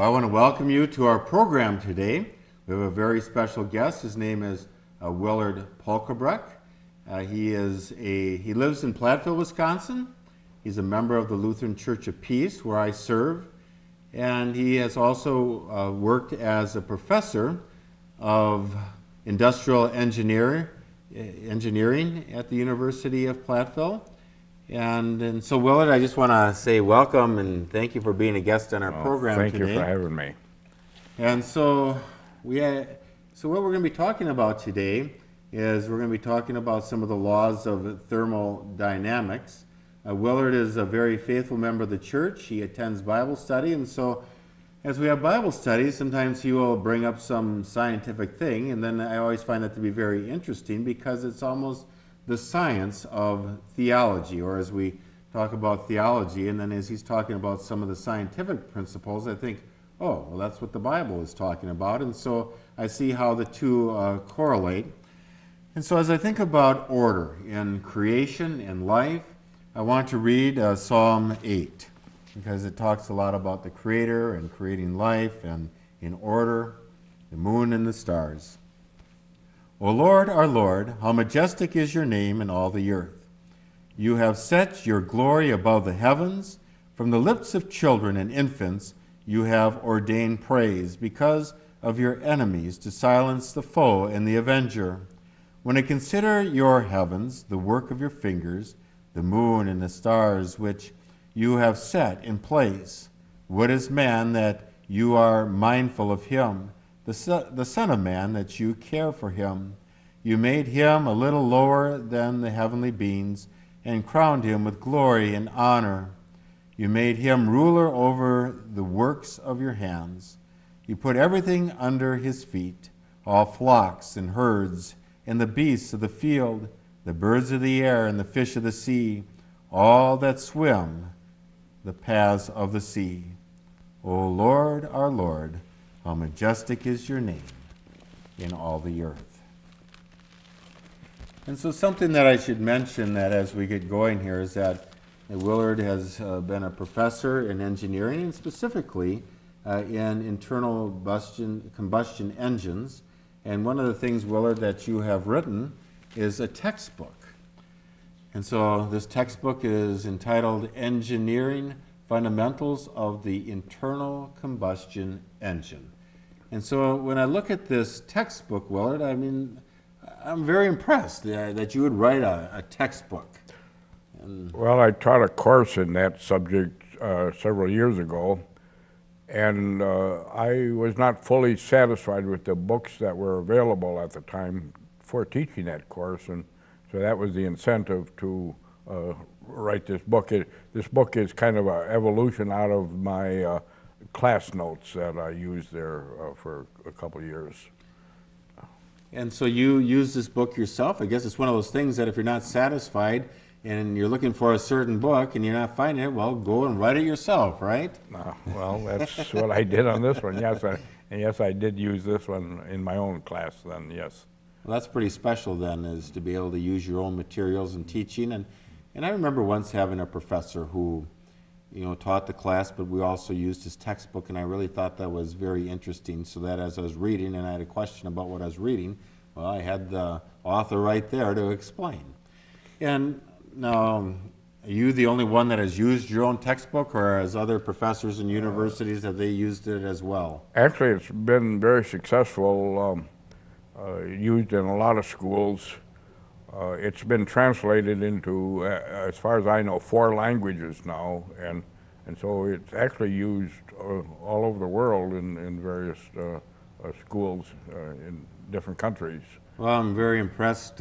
Well, I want to welcome you to our program today. We have a very special guest. His name is Willard Pulkrabek. He lives in Platteville, Wisconsin. He's a member of the Lutheran Church of Peace, where I serve, and he has also worked as a professor of industrial engineering at the University of Platteville. And so, Willard, I just want to say welcome and thank you for being a guest on our program today. Thank you for having me. And so, what we're going to be talking about today is we're going to be talking about some of the laws of thermodynamics. Willard is a very faithful member of the church. He attends Bible study, and so as we have Bible studies, sometimes he will bring up some scientific thing, and then I always find that to be very interesting because it's almost the science of theology, or as we talk about theology, and then as he's talking about some of the scientific principles, I think, oh, well, that's what the Bible is talking about, and so I see how the two correlate. And so as I think about order in creation and life, I want to read Psalm 8, because it talks a lot about the Creator and creating life and in order, the moon and the stars. O Lord, our Lord, how majestic is your name in all the earth. You have set your glory above the heavens. From the lips of children and infants you have ordained praise because of your enemies to silence the foe and the avenger. When I consider your heavens, the work of your fingers, the moon and the stars which you have set in place, what is man that you are mindful of him? The Son of Man, that you care for him. You made him a little lower than the heavenly beings and crowned him with glory and honor. You made him ruler over the works of your hands. You put everything under his feet, all flocks and herds and the beasts of the field, the birds of the air and the fish of the sea, all that swim the paths of the sea. O Lord, our Lord, how majestic is your name in all the earth. And so something that I should mention that as we get going here is that Willard has been a professor in engineering, and specifically in internal combustion engines. And one of the things, Willard, that you have written is a textbook. And so this textbook is entitled Engineering Fundamentals of the Internal Combustion Engine. And so when I look at this textbook, Willard, I mean, I'm very impressed that you would write a textbook. Well, I taught a course in that subject several years ago, and I was not fully satisfied with the books that were available at the time for teaching that course, and so that was the incentive to write this book. This book is kind of an evolution out of my class notes that I used there for a couple of years. And so you use this book yourself. I guess it's one of those things that if you're not satisfied and you're looking for a certain book and you're not finding it, well, go and write it yourself, right? Well, that's what I did on this one, yes. And yes, I did use this one in my own class then, yes. Well, that's pretty special then, is to be able to use your own materials and teaching. And I remember once having a professor who, taught the class, but we also used his textbook, and I really thought that was very interesting, so that as I was reading and I had a question about what I was reading, well, I had the author right there to explain. And now, are you the only one that has used your own textbook, or as other professors in universities, have they used it as well? Actually, it's been very successful, used in a lot of schools. It's been translated into, as far as I know, 4 languages now, and so it's actually used all over the world in various schools in different countries. Well, I'm very impressed,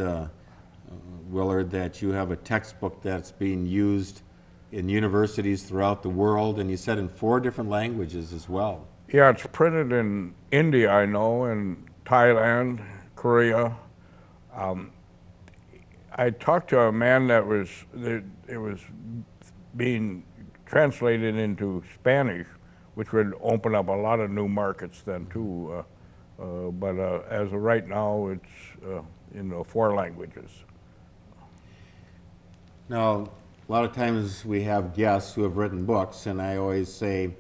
Willard, that you have a textbook that's being used in universities throughout the world, and you said in 4 different languages as well. Yeah, it's printed in India, I know, in Thailand, Korea. I talked to a man that it was being translated into Spanish, which would open up a lot of new markets then too. But as of right now, it's in 4 languages. Now, a lot of times we have guests who have written books, and I always say,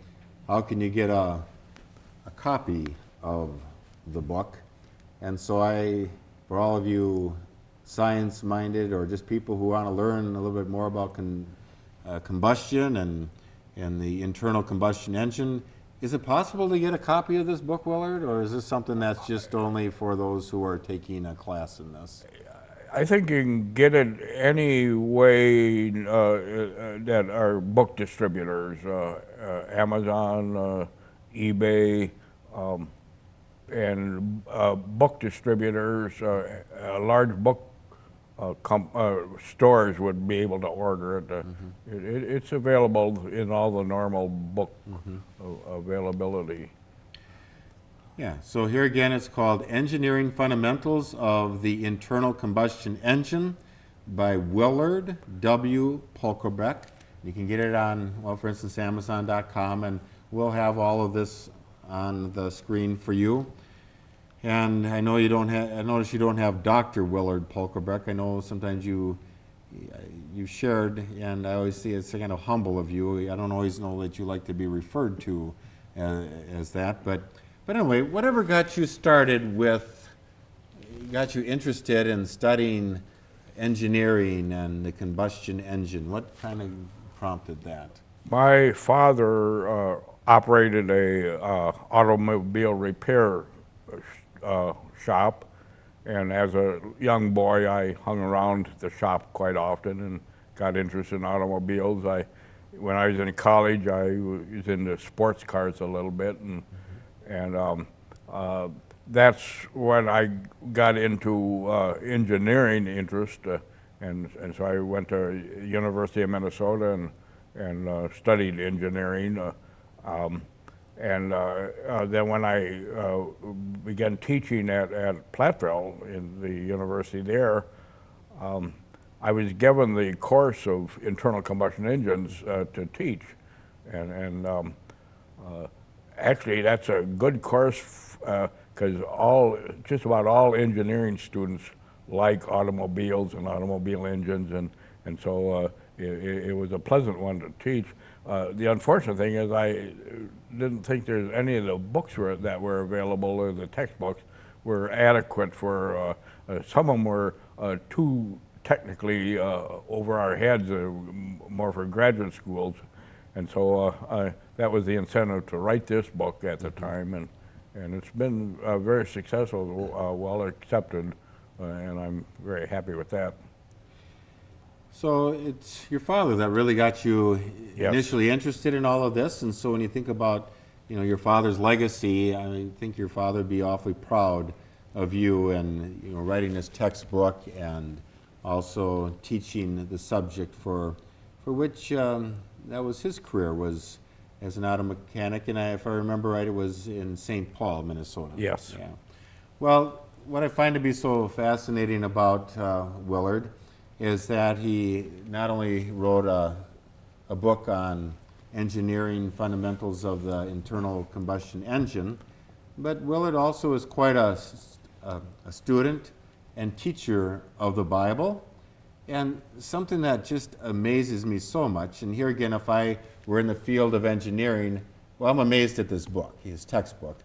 how can you get a a copy of the book. And so for all of you science-minded or just people who want to learn a little bit more about combustion and the internal combustion engine, is it possible to get a copy of this book, Willard, or is this something that's just only for those who are taking a class in this? I think you can get it any way that are book distributors, Amazon, eBay, and book distributors, large book stores would be able to order it. It's available in all the normal book availability. Yeah, so here again it's called Engineering Fundamentals of the Internal Combustion Engine by Willard W. Pulkrabek. You can get it on, well, for instance, Amazon.com, and we'll have all of this on the screen for you. And I know you don't have, I notice you don't have Dr. Willard Pulkrabek. I know sometimes you shared, and I always see it's kind of humble of you. I don't always know that you like to be referred to as that, but anyway, whatever got you started got you interested in studying engineering and the combustion engine? What kind of prompted that? My father operated a automobile repair shop, and as a young boy I hung around the shop quite often and got interested in automobiles. When I was in college, I was into sports cars a little bit, and that's when I got into engineering interest, and so I went to University of Minnesota and studied engineering. Then when I began teaching at Platteville in the university there, I was given the course of internal combustion engines to teach, and actually that's a good course because just about all engineering students like automobiles and automobile engines, and so it was a pleasant one to teach. The unfortunate thing is I didn't think there's any of the books that were available, or the textbooks were adequate for, some of them were too technically over our heads, more for graduate schools. And so that was the incentive to write this book at the time, and it's been very successful, well accepted, and I'm very happy with that. So it's your father that really got you Yes. initially interested in all of this, and so when you think about, your father's legacy, I think your father would be awfully proud of you, and writing this textbook and also teaching the subject for which that was his career, was as an auto mechanic, and if I remember right, it was in St. Paul, Minnesota. Yes. Yeah. Well, what I find to be so fascinating about Willard is that he not only wrote a book on engineering fundamentals of the internal combustion engine, but Willard also is quite a student and teacher of the Bible. And something that just amazes me so much, and here again, if I were in the field of engineering, well, I'm amazed at this book, his textbook.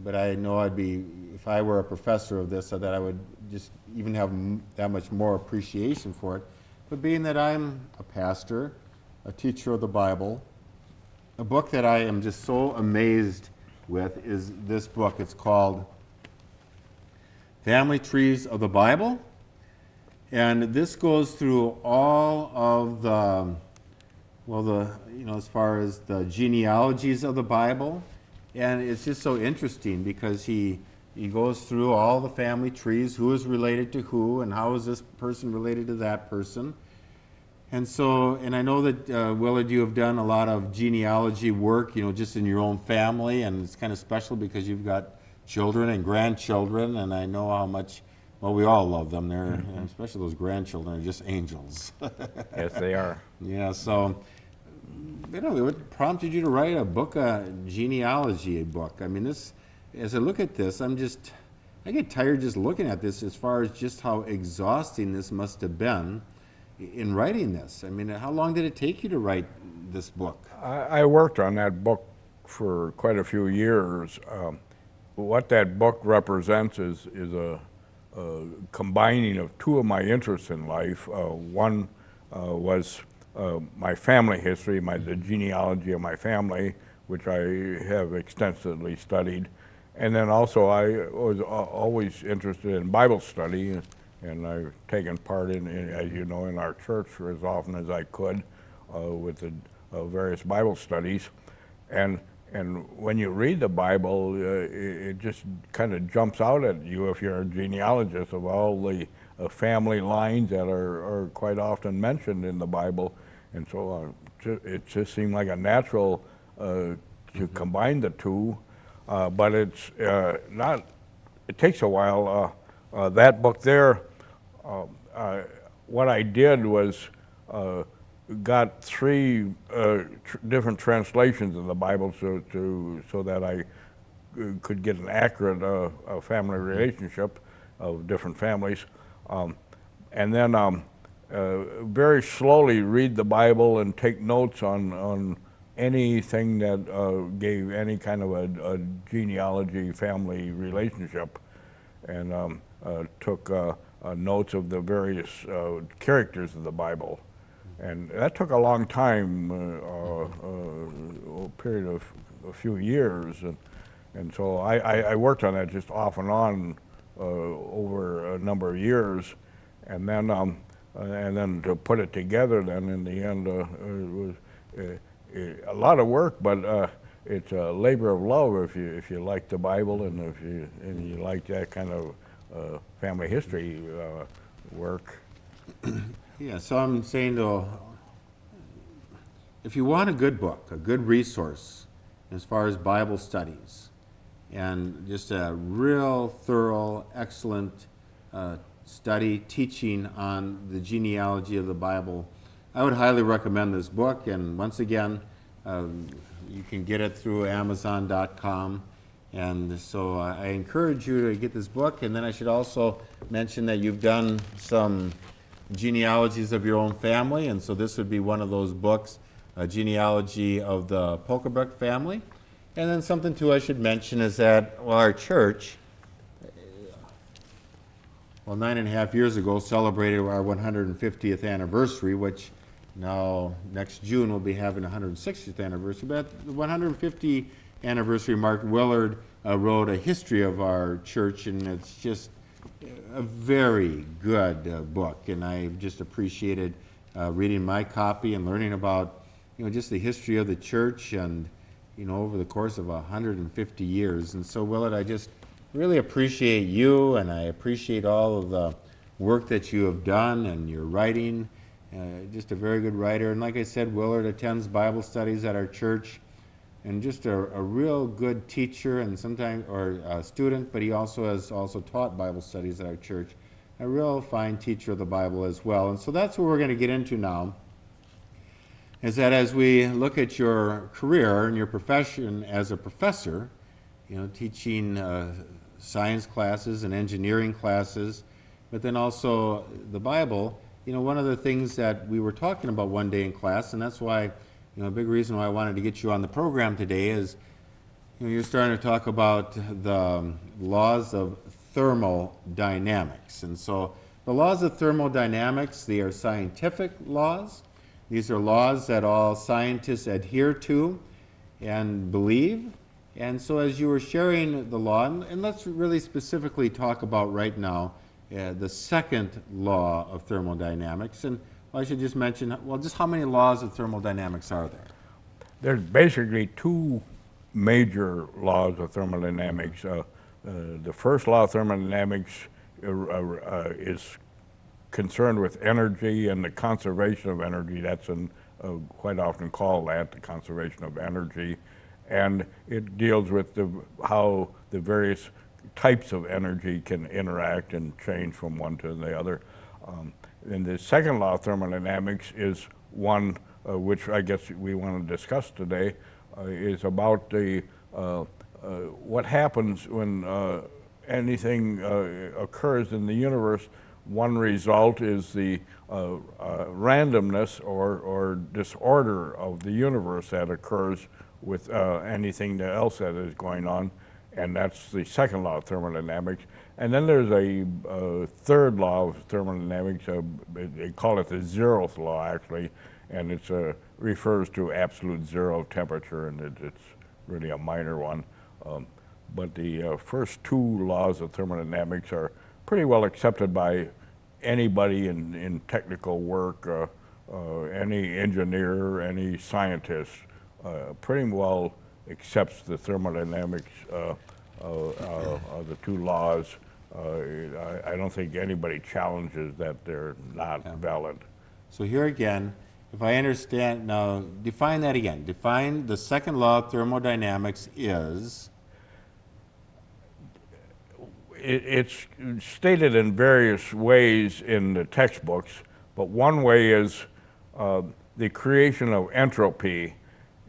But I know if I were a professor of this, that I would just even have that much more appreciation for it. But being that I'm a pastor, a teacher of the Bible, a book that I am just so amazed with is this book. It's called Family Trees of the Bible. And this goes through all of as far as the genealogies of the Bible. And it's just so interesting because he goes through all the family trees, who is related to who, and how is this person related to that person. And so, and I know that, Willard, you have done a lot of genealogy work, just in your own family, and it's kind of special because you've got children and grandchildren, and I know how much, well, we all love them. They're, especially those grandchildren, are just angels. Yes, they are. Yeah, so, what prompted you to write a book, a genealogy book? I mean, this, as I look at this, I get tired just looking at this as far as just how exhausting this must have been in writing this. I mean, how long did it take you to write this book? I worked on that book for quite a few years. What that book represents is a combining of two of my interests in life. One was my family history, the genealogy of my family, which I have extensively studied. And then also I was always interested in Bible study, and I've taken part in, as you know, in our church for as often as I could with the various Bible studies. And when you read the Bible, it just kind of jumps out at you if you're a genealogist of all the family lines that are quite often mentioned in the Bible. And so it just seemed like a natural to combine the two, but it's not, it takes a while. That book there, what I did was got three different translations of the Bible so that I could get an accurate family relationship of different families, and then very slowly read the Bible and take notes on anything that gave any kind of a genealogy family relationship, and took notes of the various characters of the Bible. And that took a long time, a period of a few years, and so I worked on that just off and on over a number of years, and then to put it together. Then in the end, it was a lot of work, but it's a labor of love if you like the Bible and if you like that kind of family history work. Yeah, so I'm saying though, if you want a good book, a good resource as far as Bible studies, and just a real thorough, excellent study, teaching on the genealogy of the Bible, I would highly recommend this book. And once again, you can get it through Amazon.com. And so I encourage you to get this book. And then I should also mention that you've done some genealogies of your own family, and so this would be one of those books, a genealogy of the Pulkrabek family. And then something too I should mention is that, well, our church, 9.5 years ago celebrated our 150th anniversary, which now next June we'll be having 160th anniversary. But the 150th anniversary mark, Willard wrote a history of our church, and it's just a very good book, and I just appreciated reading my copy and learning about, just the history of the church, and over the course of 150 years. And so, Willard, I just really appreciate you, and I appreciate all of the work that you have done and your writing. Just a very good writer, and like I said, Willard attends Bible studies at our church, and just a real good teacher, and sometimes, or a student, but he also has taught Bible studies at our church. A real fine teacher of the Bible as well. And so that's what we're going to get into now, is that as we look at your career and your profession as a professor, teaching science classes and engineering classes, but then also the Bible, one of the things that we were talking about one day in class, and that's why a big reason why I wanted to get you on the program today is, you're starting to talk about the laws of thermodynamics. And so the laws of thermodynamics, they are scientific laws. These are laws that all scientists adhere to and believe. And so as you were sharing the law, and let's really specifically talk about right now the second law of thermodynamics. And I should just mention, well, just how many laws of thermodynamics are there? There's basically two major laws of thermodynamics. The first law of thermodynamics is concerned with energy and the conservation of energy. That's quite often called that, the conservation of energy. And it deals with how the various types of energy can interact and change from one to the other. And the second law of thermodynamics is one which I guess we want to discuss today, is about what happens when anything occurs in the universe. One result is the randomness or disorder of the universe that occurs with anything else that is going on, and that's the second law of thermodynamics. And then there's a third law of thermodynamics. They call it the zeroth law, actually, and it refers to absolute zero temperature, and it's really a minor one. But the first two laws of thermodynamics are pretty well accepted by anybody in technical work, any engineer, any scientist, pretty well accepts the thermodynamics of the two laws. I don't think anybody challenges that they're not valid. So here again, if I understand, now define that again. Define the second law of thermodynamics is? It's stated in various ways in the textbooks, but one way is the creation of entropy.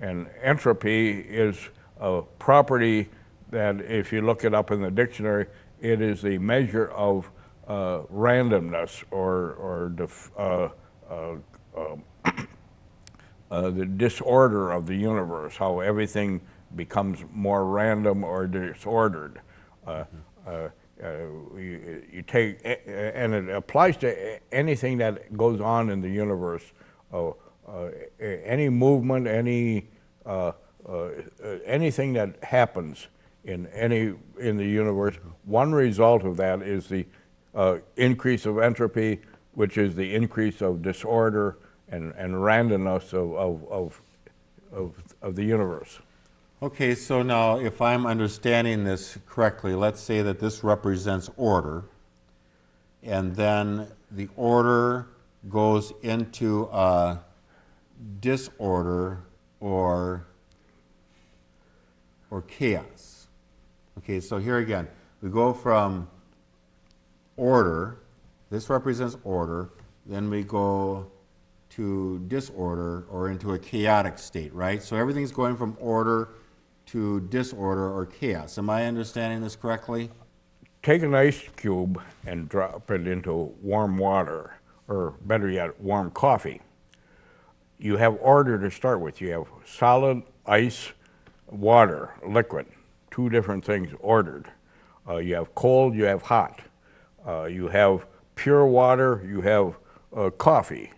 And entropy is a property that, if you look it up in the dictionary, it is the measure of randomness or the disorder of the universe, how everything becomes more random or disordered. You take, and it applies to anything that goes on in the universe. Any movement, anything that happens in the universe, one result of that is the increase of entropy, which is the increase of disorder and randomness of the universe. Okay, so now if I'm understanding this correctly, let's say that this represents order, and then the order goes into a disorder or chaos. Okay, so here again, we go from order, this represents order, then we go to disorder or into a chaotic state, right? So everything's going from order to disorder or chaos. Am I understanding this correctly? Take an ice cube and drop it into warm water, or better yet, warm coffee. You have order to start with. You have solid, ice, water, liquid, two different things ordered. You have cold, you have hot. You have pure water, you have coffee.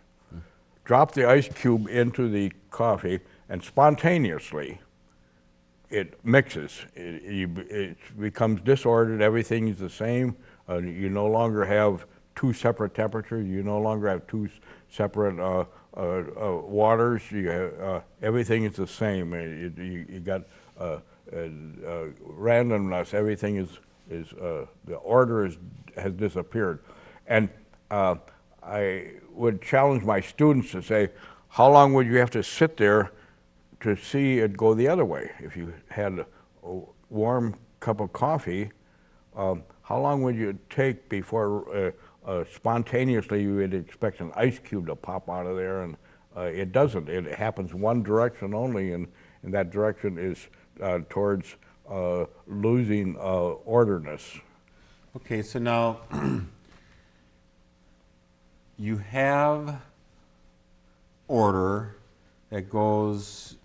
Drop the ice cube into the coffee, and spontaneously it mixes. It becomes disordered. Everything is the same. You no longer have two separate temperatures. You no longer have two separate waters. Everything is the same. You got randomness. Everything is the order has disappeared. And I would challenge my students to say, how long would you have to sit there to see it go the other way? If you had a warm cup of coffee, how long would you take before spontaneously you would expect an ice cube to pop out of there? And it doesn't. It happens one direction only, and that direction is towards losing orderness. Okay, so now you have order that goes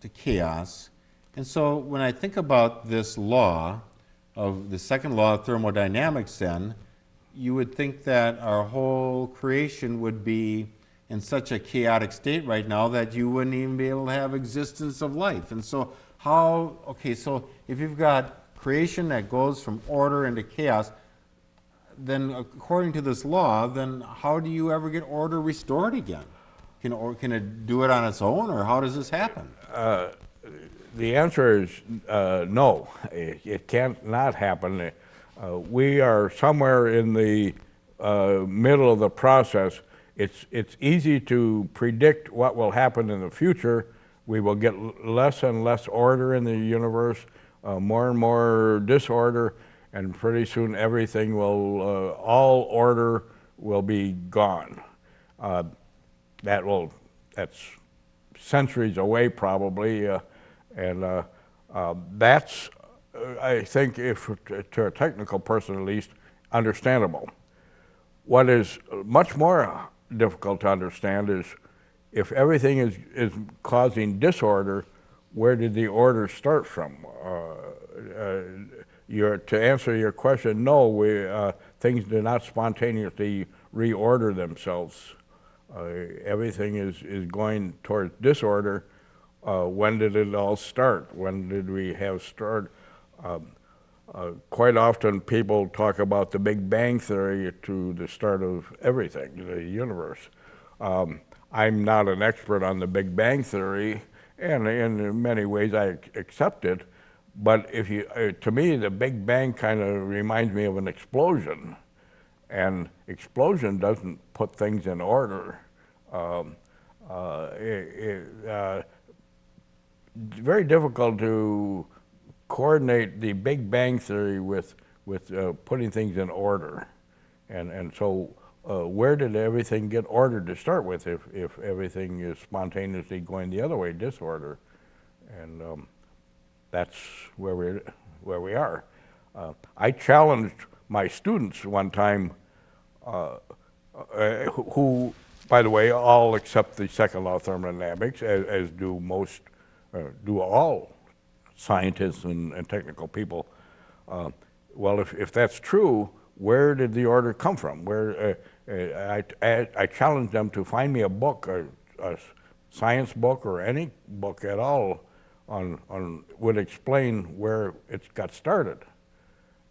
to chaos. And so when I think about this law of the second law of thermodynamics, then you would think that our whole creation would be in such a chaotic state right now that you wouldn't even be able to have existence of life. And so so if you've got creation that goes from order into chaos, then according to this law, then how do you ever get order restored again? Can it do it on its own, or how does this happen? The answer is no. It can't not happen. We are somewhere in the middle of the process. It's easy to predict what will happen in the future. We will get less and less order in the universe, more and more disorder, and pretty soon everything will, all order will be gone. That's centuries away probably, and that's, I think, if to a technical person at least, understandable. What is much more difficult to understand is if everything is causing disorder, where did the order start from? To answer your question, no, things do not spontaneously reorder themselves. Everything is going towards disorder. When did it all start? When did we have start? Quite often people talk about the Big Bang Theory to the start of everything, the universe. I'm not an expert on the Big Bang Theory, and in many ways I accept it, but if you, to me, the Big Bang kind of reminds me of an explosion, and explosion doesn't put things in order. Very difficult to coordinate the Big Bang Theory with putting things in order, and so where did everything get ordered to start with if everything is spontaneously going the other way, disorder, and that's where we are. I challenged my students one time, who, by the way, all accept the second law of thermodynamics, as do most, do all scientists and technical people. Well, if that's true, where did the order come from? I challenged them to find me a book, a science book or any book at all would explain where it got started.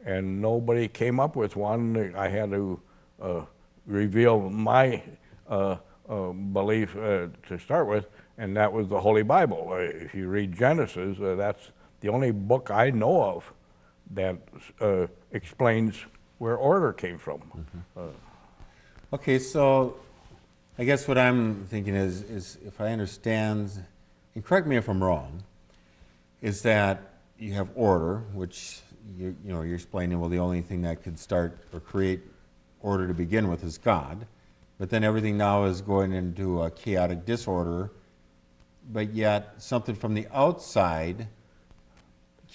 And nobody came up with one. I had to reveal my belief to start with, and that was the Holy Bible. If you read Genesis, that's the only book I know of that explains where order came from. Mm-hmm. Okay, so I guess what I'm thinking is if I understand, and correct me if I'm wrong, is that you have order, which you're explaining, well, the only thing that could start or create order to begin with is God, but then everything now is going into a chaotic disorder, but yet something from the outside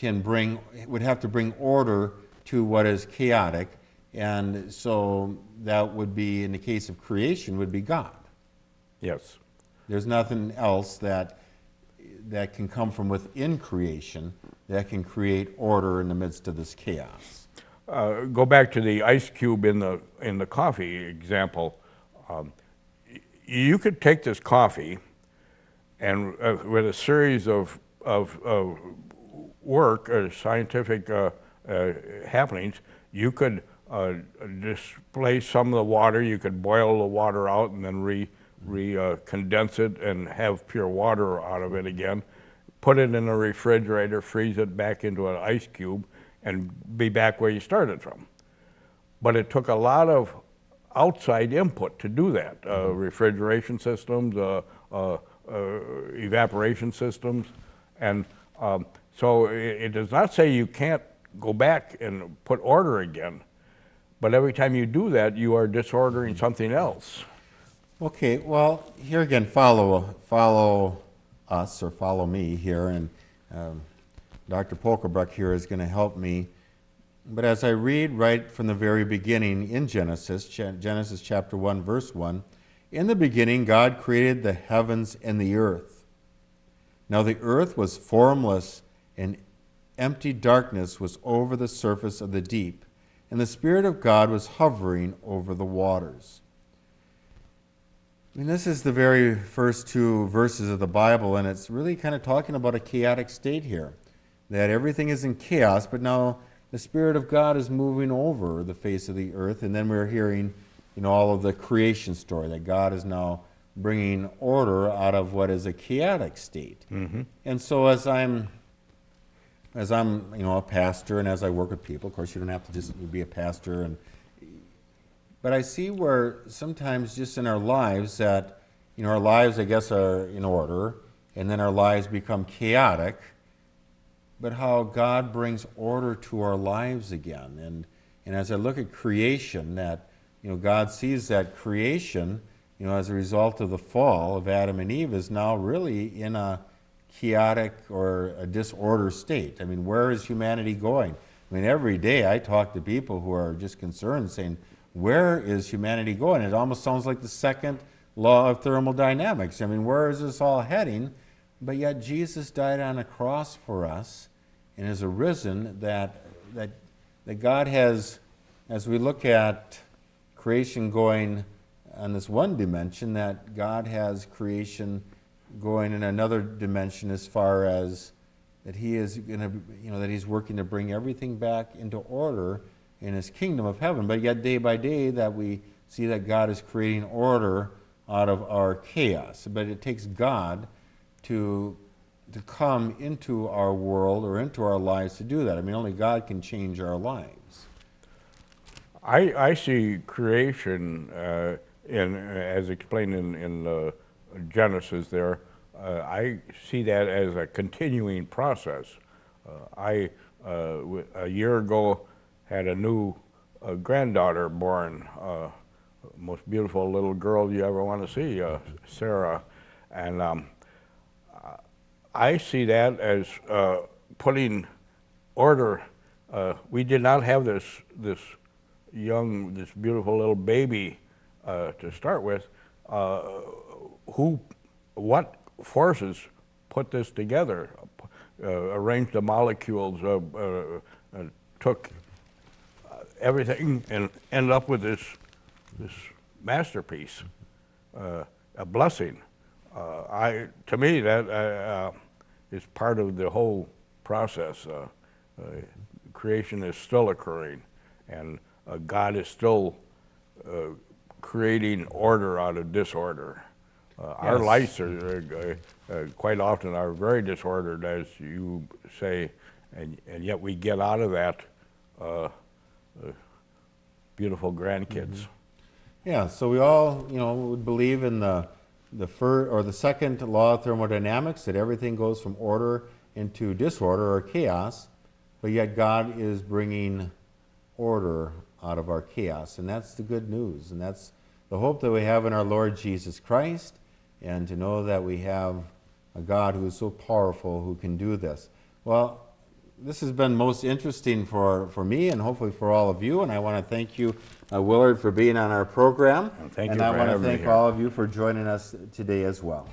would have to bring order to what is chaotic, and so that would be, in the case of creation, would be God. Yes. There's nothing else that can come from within creation that can create order in the midst of this chaos. Go back to the ice cube in the coffee example. You could take this coffee and with a series of work or scientific happenings, you could displace some of the water. You could boil the water out and then condense it and have pure water out of it again. Put it in a refrigerator, freeze it back into an ice cube, and be back where you started from. But it took a lot of outside input to do that. Refrigeration systems, evaporation systems, and so it does not say you can't go back and put order again, but every time you do that, you are disordering something else. Okay, well, here again, follow us or follow me here, and Dr. Pulkrabek here is going to help me. But as I read right from the very beginning in Genesis chapter 1, verse 1, in the beginning God created the heavens and the earth. Now the earth was formless, and empty darkness was over the surface of the deep, and the Spirit of God was hovering over the waters. I mean, this is the very first two verses of the Bible, and it's really kind of talking about a chaotic state here, that everything is in chaos, but now the Spirit of God is moving over the face of the earth, and then we're hearing, all of the creation story, that God is now bringing order out of what is a chaotic state. Mm-hmm. And so as I'm a pastor, and as I work with people, of course you don't have to just be a pastor, but I see where sometimes just in our lives that, our lives, I guess, are in order, and then our lives become chaotic, but how God brings order to our lives again. And as I look at creation, that, God sees that creation, as a result of the fall of Adam and Eve, is now really in a chaotic or a disorder state. I mean, where is humanity going? I mean, every day I talk to people who are just concerned, saying, where is humanity going? It almost sounds like the second law of thermodynamics. I mean, where is this all heading? but yet Jesus died on a cross for us and is arisen, that God has, as we look at creation going on this one dimension, that God has creation going in another dimension as far as that he is going to, that he's working to bring everything back into order in his kingdom of heaven. But yet day by day that we see that God is creating order out of our chaos. But it takes God to come into our world or into our lives to do that. I mean, only God can change our lives. I see creation as explained in Genesis there. I see that as a continuing process. A year ago had a new granddaughter born, most beautiful little girl you ever want to see, Sarah, and I see that as putting order. We did not have this beautiful little baby to start with. What forces put this together? Arranged the molecules, took everything, and ended up with this masterpiece, a blessing. To me, that is part of the whole process. Creation is still occurring, and God is still creating order out of disorder. Our lives are quite often are very disordered, as you say, and yet we get out of that beautiful grandkids. Mm-hmm. Yeah, so we all, would believe in the second law of thermodynamics, that everything goes from order into disorder or chaos, but yet God is bringing order out of our chaos, and that's the good news, and that's the hope that we have in our Lord Jesus Christ, and to know that we have a God who is so powerful who can do this. Well, this has been most interesting for me and hopefully for all of you, and I want to thank you, Willard, for being on our program. Thank you. And I want to thank all of you for joining us today as well.